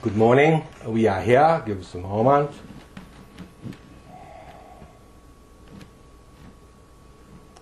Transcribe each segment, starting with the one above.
Good morning. We are here. Give us a moment.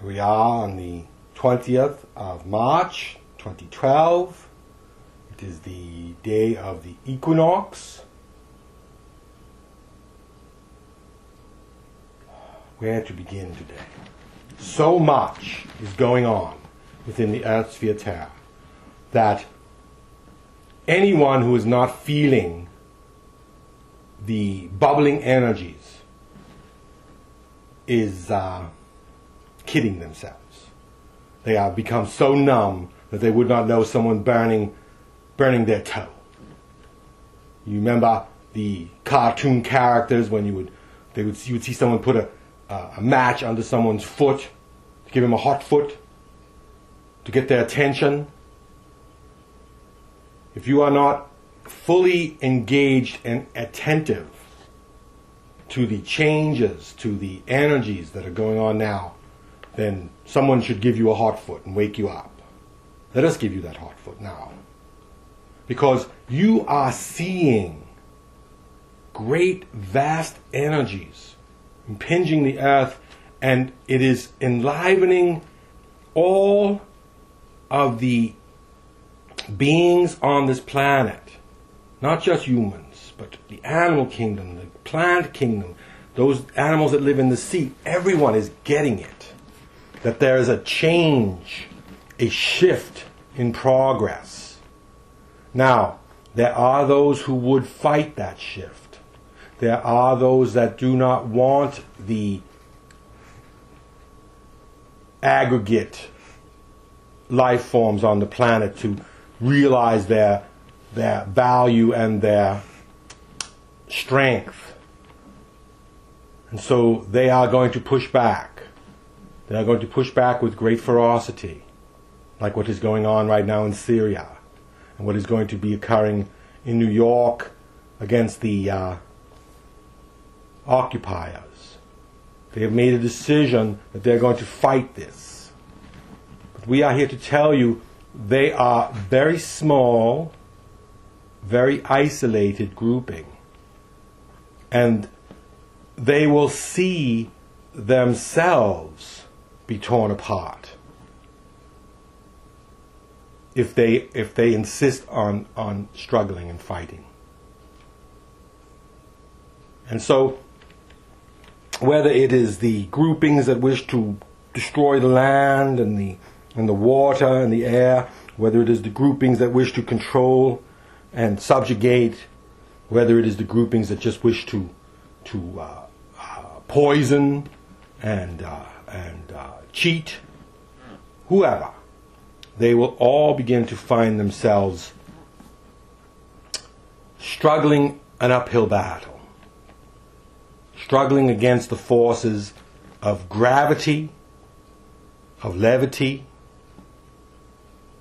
We are on the 20th of March, 2012. It is the day of the Equinox. Where to begin today? So much is going on within the Earth sphere Terra that anyone who is not feeling the bubbling energies is kidding themselves. They have become so numb that they would not know someone burning their toe. You remember the cartoon characters when you would see someone put a match under someone's foot to give him a hot foot to get their attention. If you are not fully engaged and attentive to the changes, to the energies that are going on now, then someone should give you a hot foot and wake you up. Let us give you that hot foot now. Because you are seeing great, vast energies impinging the earth, and it is enlivening all of the beings on this planet, not just humans, but the animal kingdom, the plant kingdom, those animals that live in the sea. Everyone is getting it, that there is a change, a shift in progress. Now, there are those who would fight that shift. There are those that do not want the aggregate life forms on the planet to realize their value and their strength. And so they are going to push back. They are going to push back with great ferocity, like what is going on right now in Syria, and what is going to be occurring in New York against the occupiers. They have made a decision that they're going to fight this. But we are here to tell you they are very small, very isolated grouping. And they will see themselves be torn apart if they insist on struggling and fighting. And so, whether it is the groupings that wish to destroy the land and the water and the air, whether it is the groupings that wish to control and subjugate, whether it is the groupings that just wish to poison and cheat, whoever, they will all begin to find themselves struggling an uphill battle, struggling against the forces of gravity, of levity,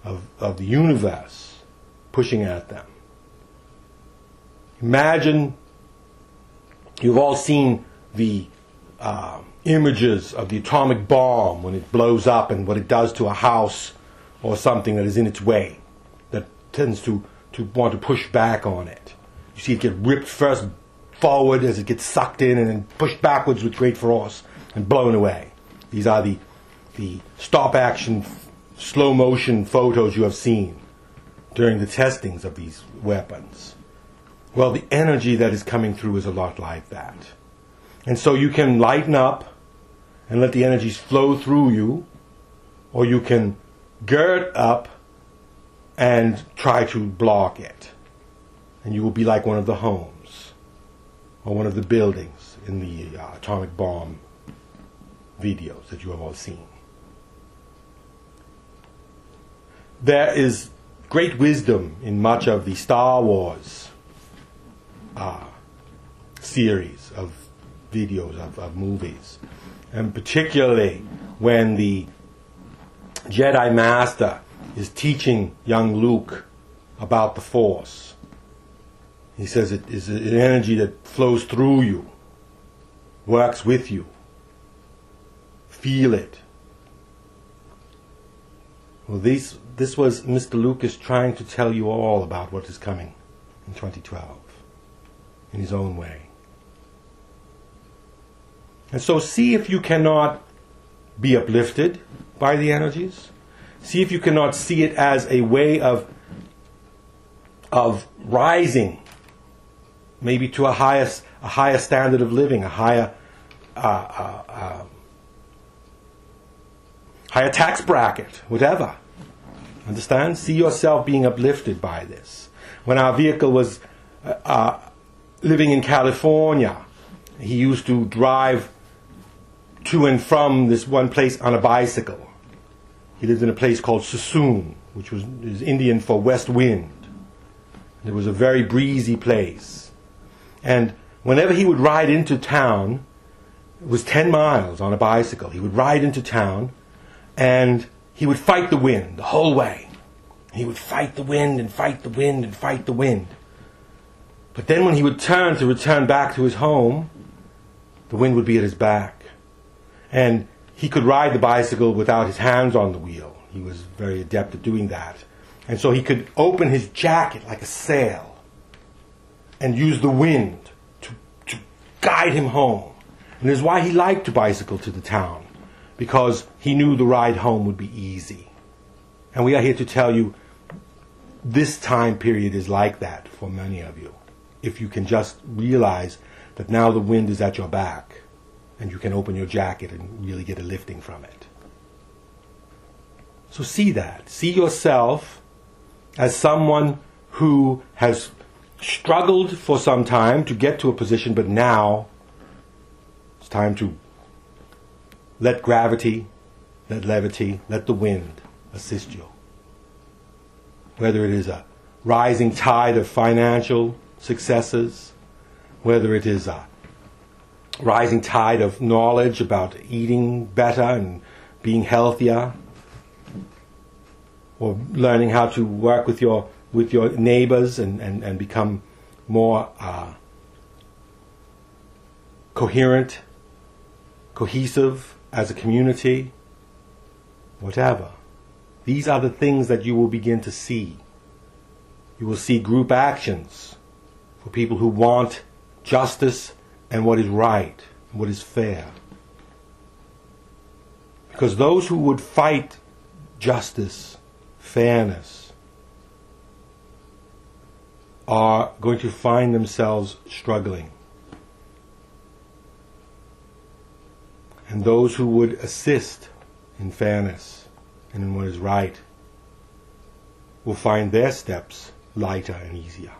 of the universe pushing at them. Imagine, you've all seen the images of the atomic bomb when it blows up and what it does to a house or something that is in its way, that tends to want to push back on it. You see it get ripped first forward as it gets sucked in and then pushed backwards with great force and blown away. These are the stop-action, slow-motion photos you have seen during the testings of these weapons. Well, the energy that is coming through is a lot like that. And so you can lighten up and let the energies flow through you, or you can gird up and try to block it. And you will be like one of the homes or one of the buildings in the atomic bomb videos that you have all seen. There is great wisdom in much of the Star Wars series of videos, of movies. And particularly when the Jedi Master is teaching young Luke about the Force. He says it is an energy that flows through you, works with you. Feel it. Well, this was Mr. Lucas trying to tell you all about what is coming. in 2012 in his own way. And so see if you cannot be uplifted by the energies. See if you cannot see it as a way of rising, maybe to a higher standard of living, a higher tax bracket, whatever. Understand? See yourself being uplifted by this. When our vehicle was living in California, he used to drive to and from this one place on a bicycle. He lived in a place called Sassoon, which is Indian for west wind. It was a very breezy place. And whenever he would ride into town, it was 10 miles on a bicycle. He would ride into town and he would fight the wind the whole way. He would fight the wind and fight the wind and fight the wind. But then when he would turn to return back to his home, the wind would be at his back. And he could ride the bicycle without his hands on the wheel. He was very adept at doing that. And so he could open his jacket like a sail and use the wind to guide him home. And this is why he liked to bicycle to the town, because he knew the ride home would be easy. And we are here to tell you this time period is like that for many of you. If you can just realize that now the wind is at your back and you can open your jacket and really get a lifting from it. So see that. See yourself as someone who has struggled for some time to get to a position, but now it's time to let gravity, let levity, let the wind assist you. Whether it is a rising tide of financial successes, whether it is a rising tide of knowledge about eating better and being healthier, or learning how to work with your neighbors and become more coherent, cohesive as a community, whatever. These are the things that you will begin to see. You will see group actions for people who want justice and what is right, and what is fair. Because those who would fight justice, fairness, are going to find themselves struggling. And those who would assist in fairness and in what is right will find their steps lighter and easier.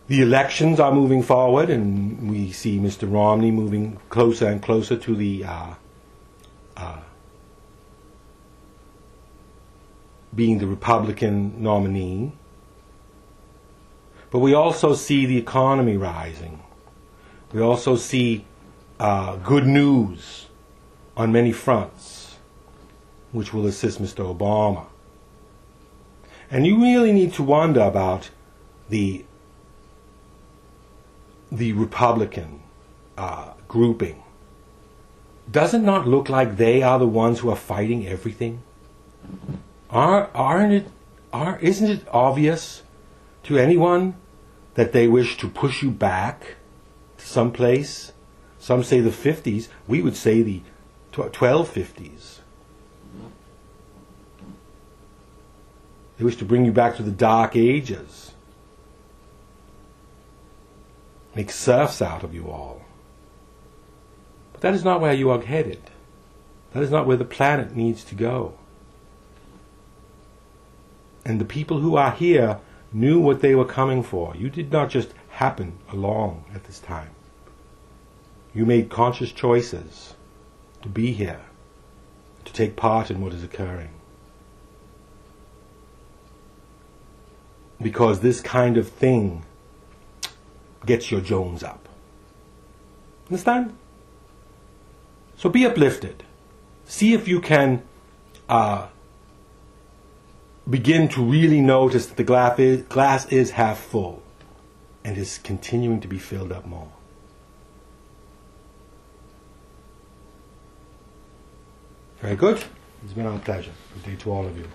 The elections are moving forward, and we see Mr. Romney moving closer and closer to the being the Republican nominee. But we also see the economy rising. We also see good news on many fronts, which will assist Mr. Obama. And you really need to wonder about the Republican grouping. Does it not look like they are the ones who are fighting everything? Isn't it obvious to anyone that they wish to push you back to some place? Some say the 50s. We would say the 1250s. They wish to bring you back to the Dark Ages. Make serfs out of you all. But that is not where you are headed. That is not where the planet needs to go. And the people who are here knew what they were coming for. You did not just happen along at this time. You made conscious choices to be here, to take part in what is occurring. Because this kind of thing gets your Jones up. Understand? So be uplifted. See if you can begin to really notice that the glass is half full and is continuing to be filled up more. Very good. It's been our pleasure. Good day to all of you.